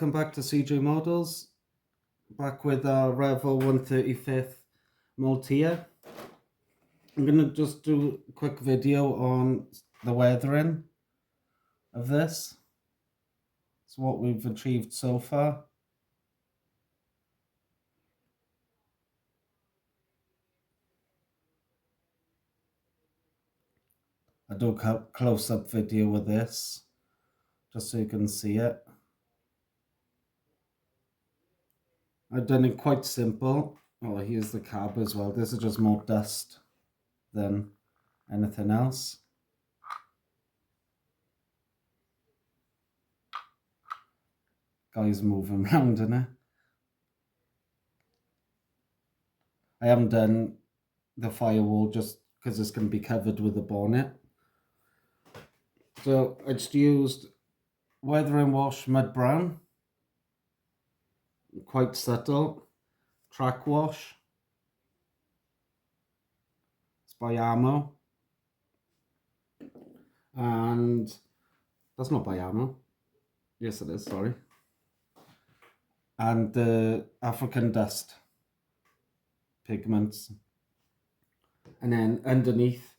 welcome back to CJ Models. Back with our Revell 135th Maultier. I'm going to just do a quick video on the weathering of this. It's what we've achieved so far. I do a close-up video with this, just so you can see it. I've done it quite simple. Oh, here's the cab as well. This is just more dust than anything else. Guy's moving around in it. I haven't done the firewall just because it's going to be covered with the bonnet. So I just used Weather and Wash Mud Brown, quite subtle. Track Wash, it's by Ammo, and that's not by Ammo. Yes, it is. Sorry. And the African Dust pigments, and then underneath,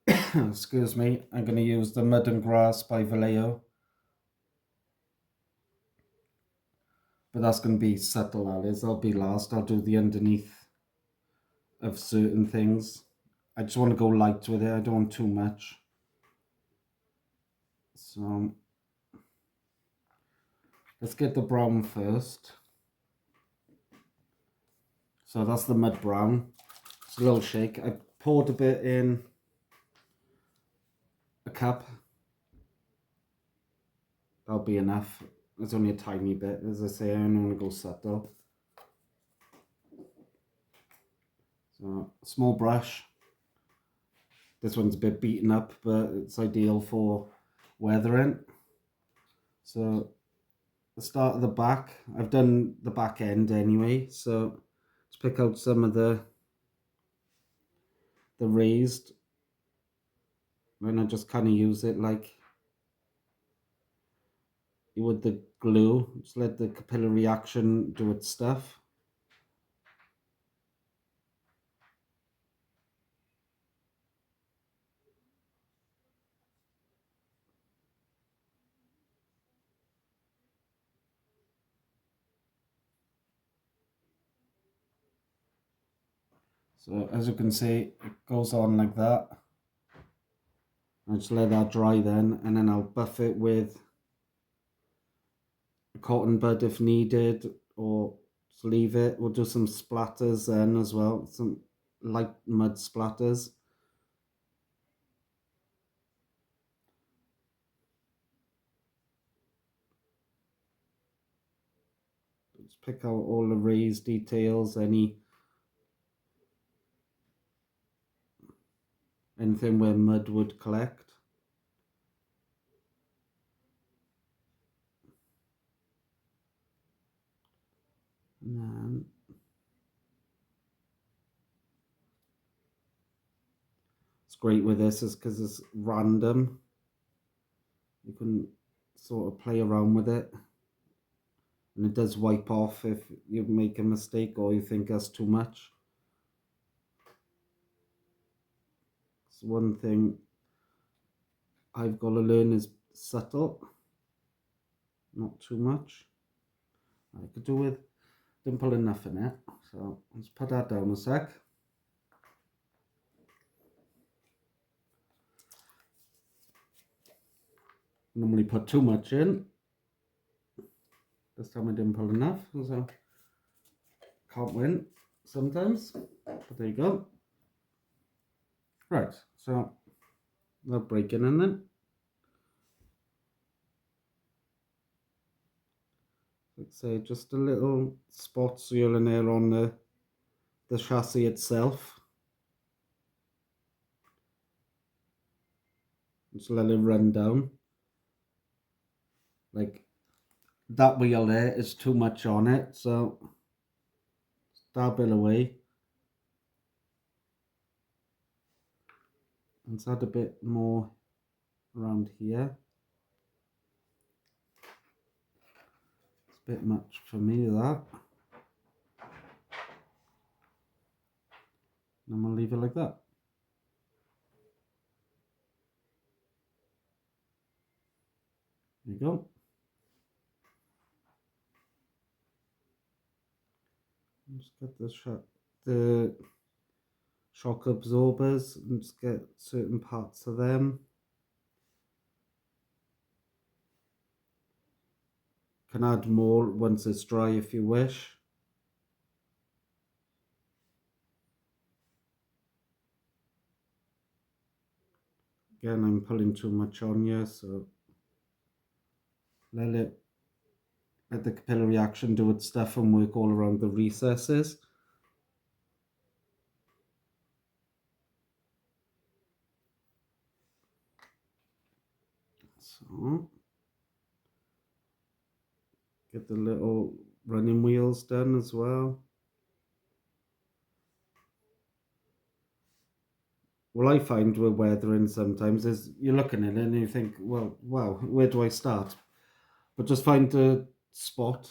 excuse me, I'm going to use the Mud and Grass by Vallejo. But that's going to be subtle, that is. That'll be last. I'll do the underneath of certain things. I just want to go light with it. I don't want too much. So let's get the brown first. So that's the mud brown. It's a little shake. I poured a bit in a cup. That'll be enough. It's only a tiny bit. As I say, I only want to go subtle. So, small brush. This one's a bit beaten up, but it's ideal for weathering. So, the start of the back. I've done the back end anyway. So, let's pick out some of the raised. And I just kind of use it like you would the glue. Just let the capillary action do its stuff. So as you can see, it goes on like that. I just let that dry then, and then I'll buff it with a cotton bud if needed, or just leave it. We'll do some splatters then as well, some light mud splatters. Just pick out all the raised details, anything where mud would collect. And then it's great with this is because it's random. You can sort of play around with it. And it does wipe off if you make a mistake or you think that's too much. So one thing I've got to learn is subtle, not too much. I could do with, didn't put enough in it, so let's put that down a sec. Normally put too much in. This time I didn't put enough, so can't win sometimes, but there you go. Right, so I'll break it in then. Let's say just a little spot here and there on the chassis itself. Just let it run down. Like that wheel there is too much on it, so dab it away. Let's add a bit more around here. It's a Bit much for me, that. And I'm going to leave it like that. There you go. Just get the shock absorbers and just get certain parts of them. Can add more once it's dry if you wish. Again, I'm pulling too much on here, so let the capillary action do its stuff and work all around the recesses. So, get the little running wheels done as well. What I find with weathering sometimes is you're looking at it and you think, well, wow, where do I start? But just find a spot,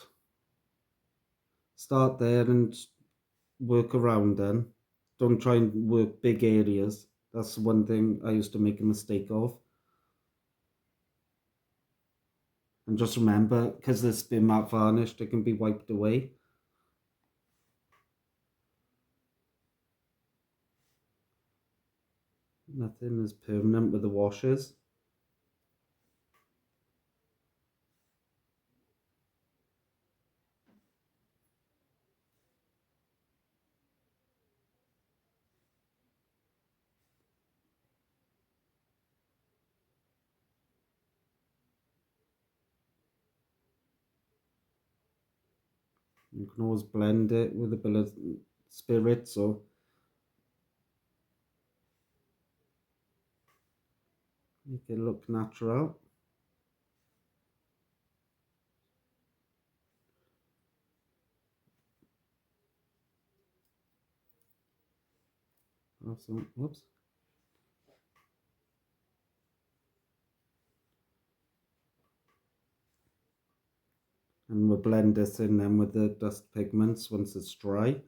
start there and work around then. Don't try and work big areas. That's one thing I used to make a mistake of. And just remember, because this has been matte varnished, it can be wiped away. Nothing is permanent with the washes. You can always blend it with a bit of spirits or make it look natural. Awesome. Whoops. And we'll blend this in then with the dust pigments once it's dry.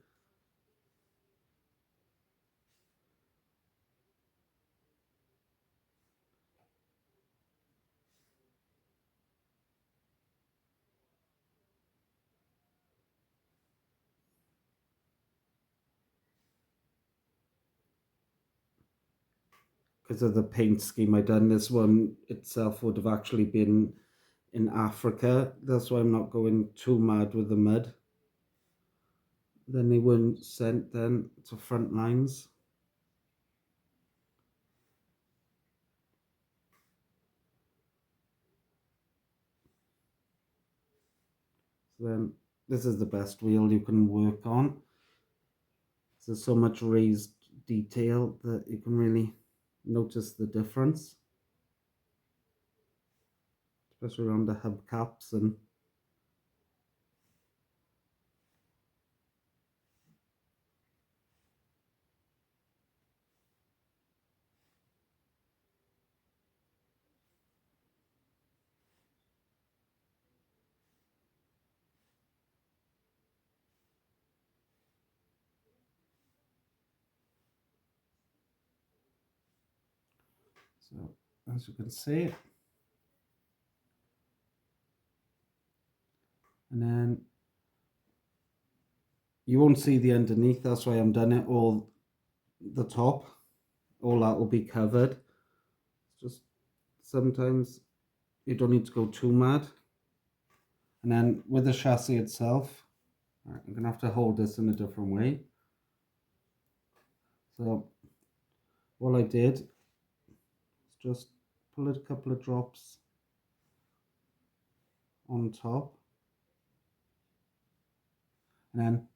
Because of the paint scheme I done, this one itself would have actually been in Africa. That's why I'm not going too mad with the mud. Then they weren't sent then to front lines. So then this is the best wheel you can work on. There's so much raised detail that you can really notice the difference, especially around the hubcaps and so as you can see. And then you won't see the underneath, that's why I'm done it all the top. All that will be covered. Just sometimes you don't need to go too mad. And then with the chassis itself, I'm gonna have to hold this in a different way. So what I did is just pull a couple of drops on top, and then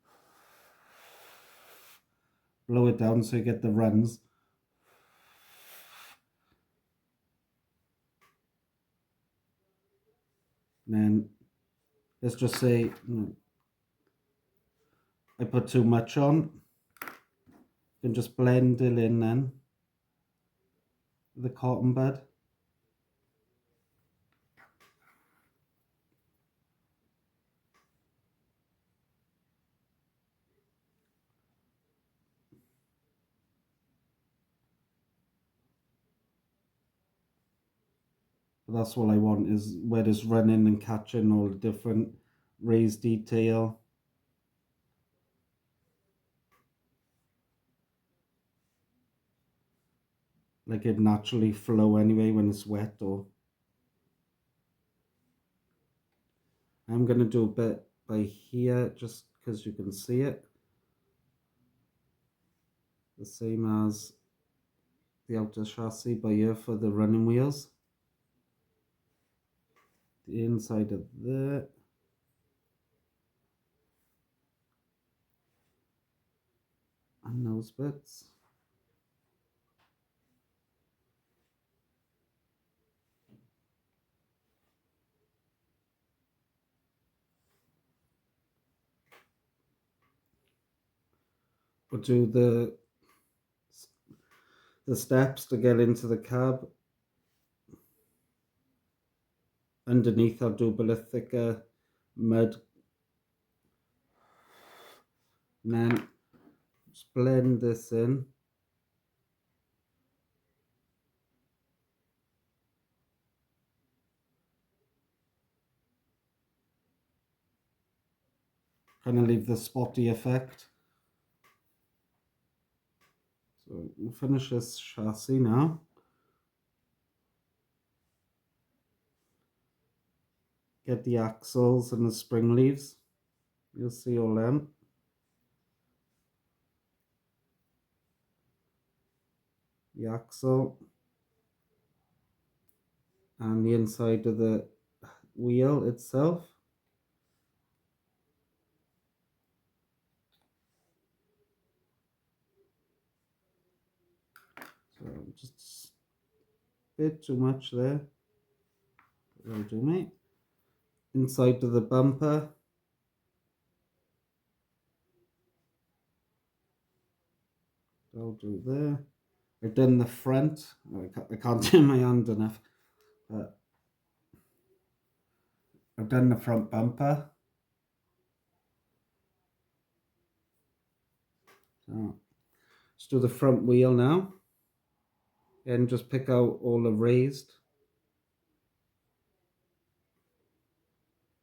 blow it down so you get the runs. And then let's just say I put too much on. You can just blend it in then with the cotton bud. But that's what I want, is where it's running and catching all the different raised detail. Like it naturally flow anyway when it's wet. Or I'm going to do a bit by here just because you can see it. The same as the outer chassis by here for the running wheels. The inside of there. And those bits. We'll do the steps to get into the cab. Underneath I'll do a bit of thicker mud. And then just blend this in. Kind of leave the spotty effect. So we'll finish this chassis now. Get the axles and the spring leaves. You'll see all them. The axle and the inside of the wheel itself. So just a bit too much there. That'll do, mate. Inside of the bumper. That'll do there. I've done the front. I can't turn my hand enough. But I've done the front bumper. So let's do the front wheel now. And just pick out all the raised.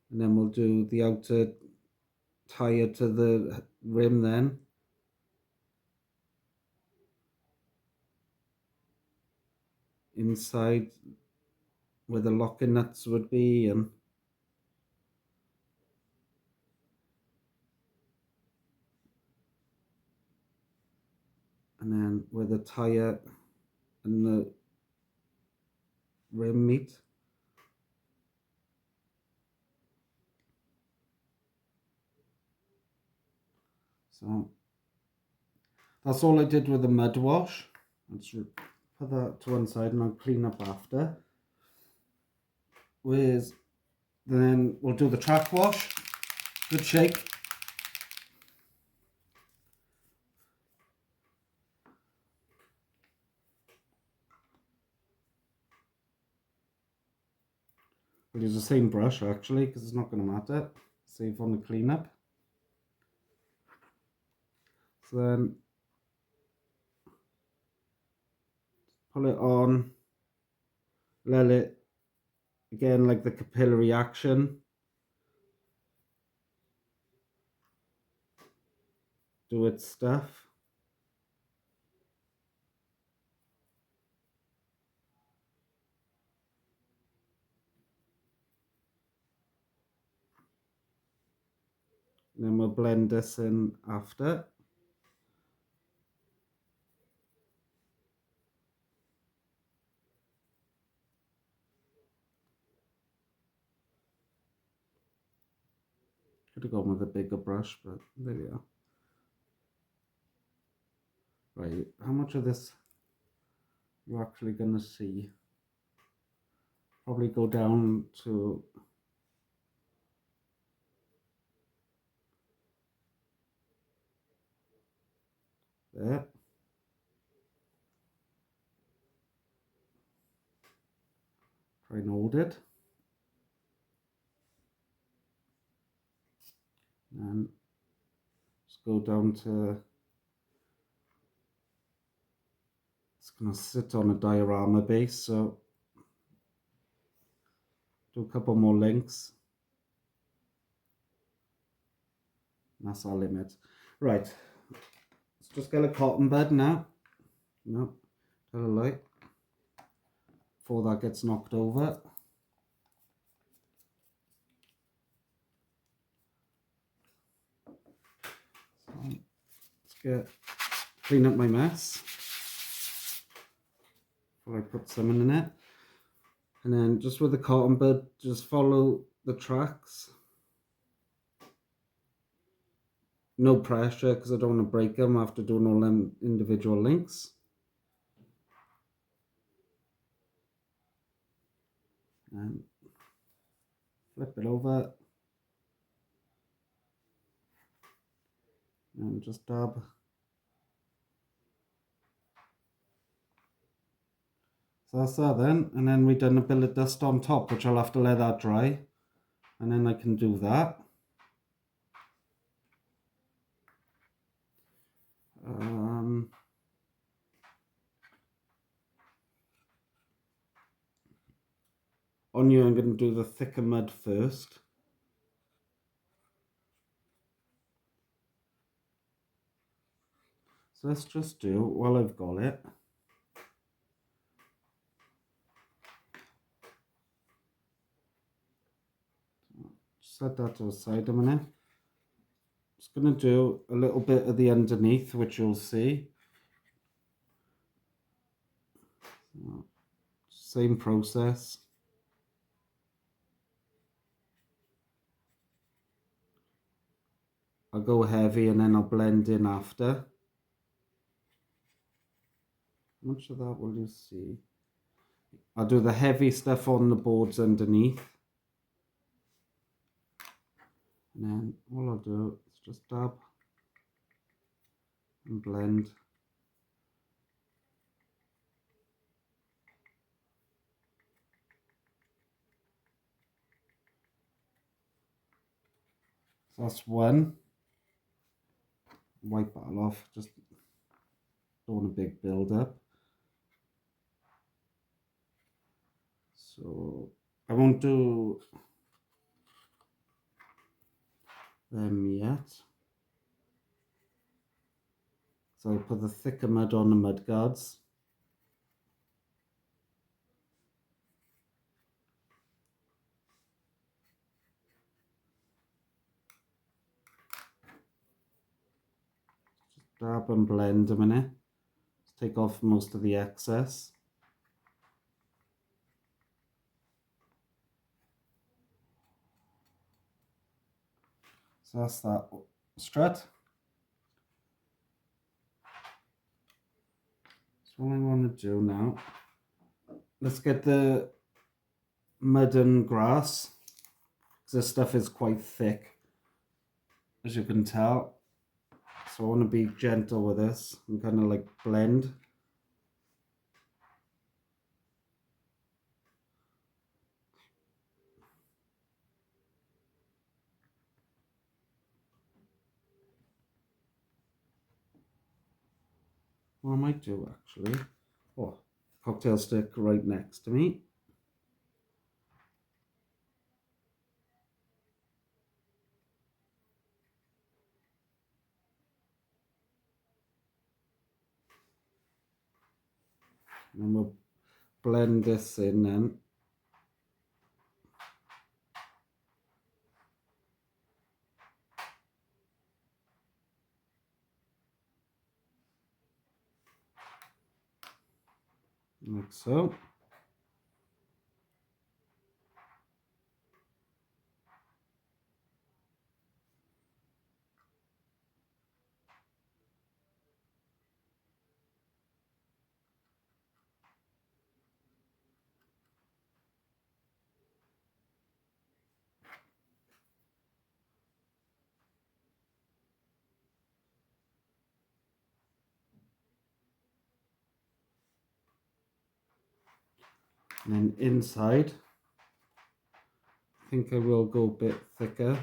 And then we'll do the outer tire to the rim then. Inside where the locking nuts would be, and then where the tire and the rim meet. So that's all I did with the mud wash. Let's put that to one side and I'll clean up after. Then we'll do the track wash. Good shake. We'll use the same brush actually because it's not going to matter. Save on the cleanup. So then pull it on, let it, again like the capillary action, do its stuff. And then we'll blend this in after. Could have gone with a bigger brush, but there we are. Right, how much of this you're actually going to see? Probably go down to there. Try and hold it. And just go down to, it's going to sit on a diorama base, so Do a couple more links. That's our limit. Right. Let's just get a cotton bud now. No, tell a light. Before that gets knocked over. So let's clean up my mess before I put something in it. And then just with the cotton bud, just follow the tracks. No pressure because I don't want to break them after doing all them individual links. And flip it over. And just dab. So that's that then. And then we've done a bit of dust on top, which I'll have to let that dry. And then I can do that. On you, I'm going to do the thicker mud first. So let's just do, while I've got it, set that to the side a minute. Just going to do a little bit of the underneath, which you'll see. Same process. I'll go heavy and then I'll blend in after. How much of that will you see? I'll do the heavy stuff on the boards underneath. And then all I'll do is just dab and blend. So that's one. Wipe that off, just don't want a big build up. So I won't do them yet. So I'll put the thicker mud on the mud guards. Just dab and blend a minute. Just take off most of the excess. So that's that strut. So what I want to do now, let's get the mud and grass. This stuff is quite thick, as you can tell. So I want to be gentle with this and kind of like blend. What I might do actually, oh, cocktail stick right next to me. And we'll blend this in then. Like so. And then inside, I think I will go a bit thicker.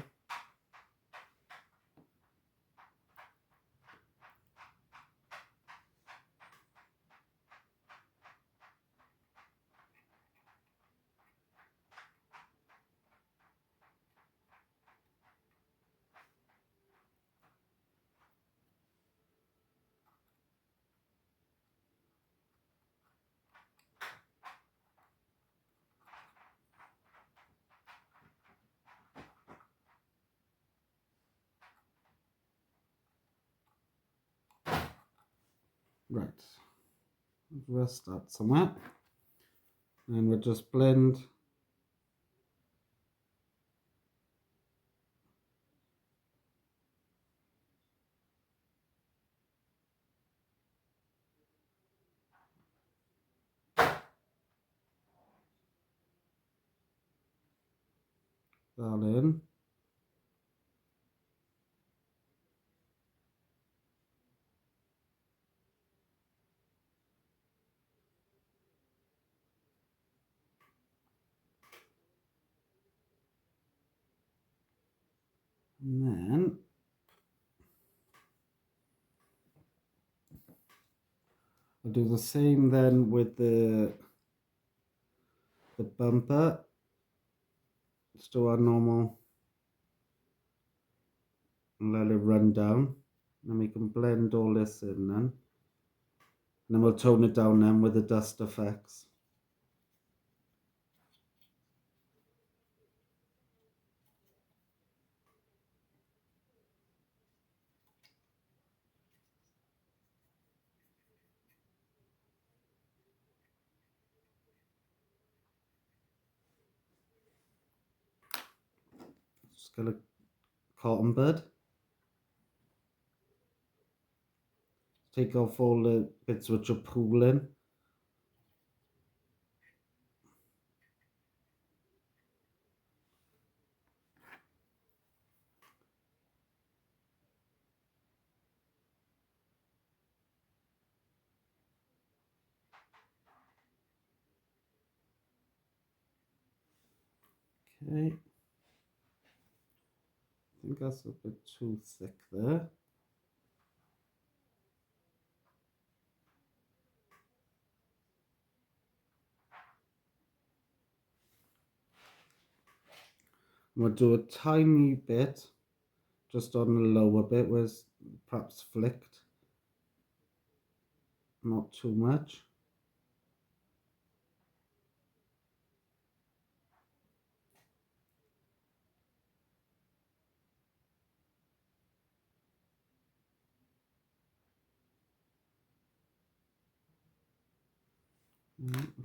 Right, rest that somewhere, and we'll just blend that in. And then I'll do the same then with the bumper. Just do our normal and let it run down. Then we can blend all this in then. And then we'll tone it down then with the dust effects. Just get a cotton bud. Take off all the bits which are pooling. Okay. I think that's a bit too thick there. We'll do a tiny bit just on the lower bit where it's perhaps flicked. Not too much.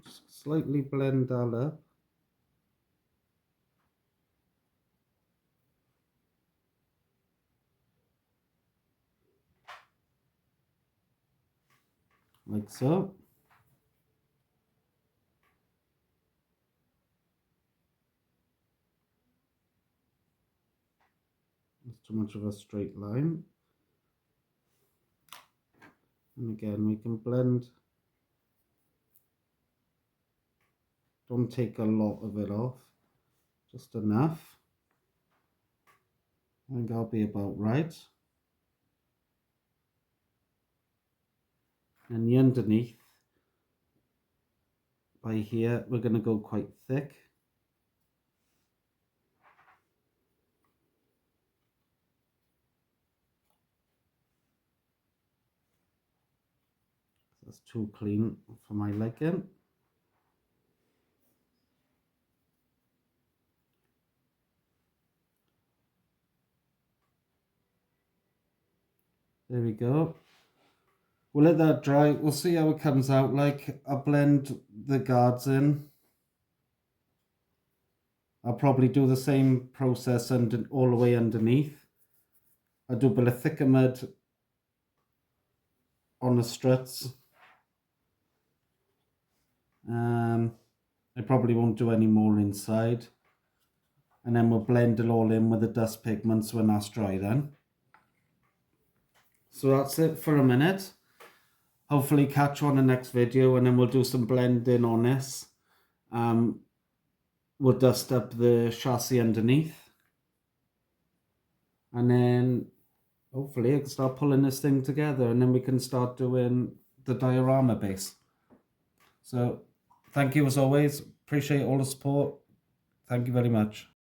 Just slightly blend that up. Like so. It's too much of a straight line. And again, we can blend. Don't take a lot of it off, just enough. I think I'll be about right. And the underneath, by here, we're going to go quite thick. That's too clean for my liking. There we go. We'll let that dry. We'll see how it comes out like. I'll blend the guards in. I'll probably do the same process all the way underneath. I'll do a bit of thicker mud on the struts. I probably won't do any more inside. And then we'll blend it all in with the dust pigments when that's dry then. So that's it for a minute. Hopefully catch you on the next video, and then we'll do some blending on this. We'll dust up the chassis underneath. And then hopefully I can start pulling this thing together, and then we can start doing the diorama base. So thank you as always. Appreciate all the support. Thank you very much.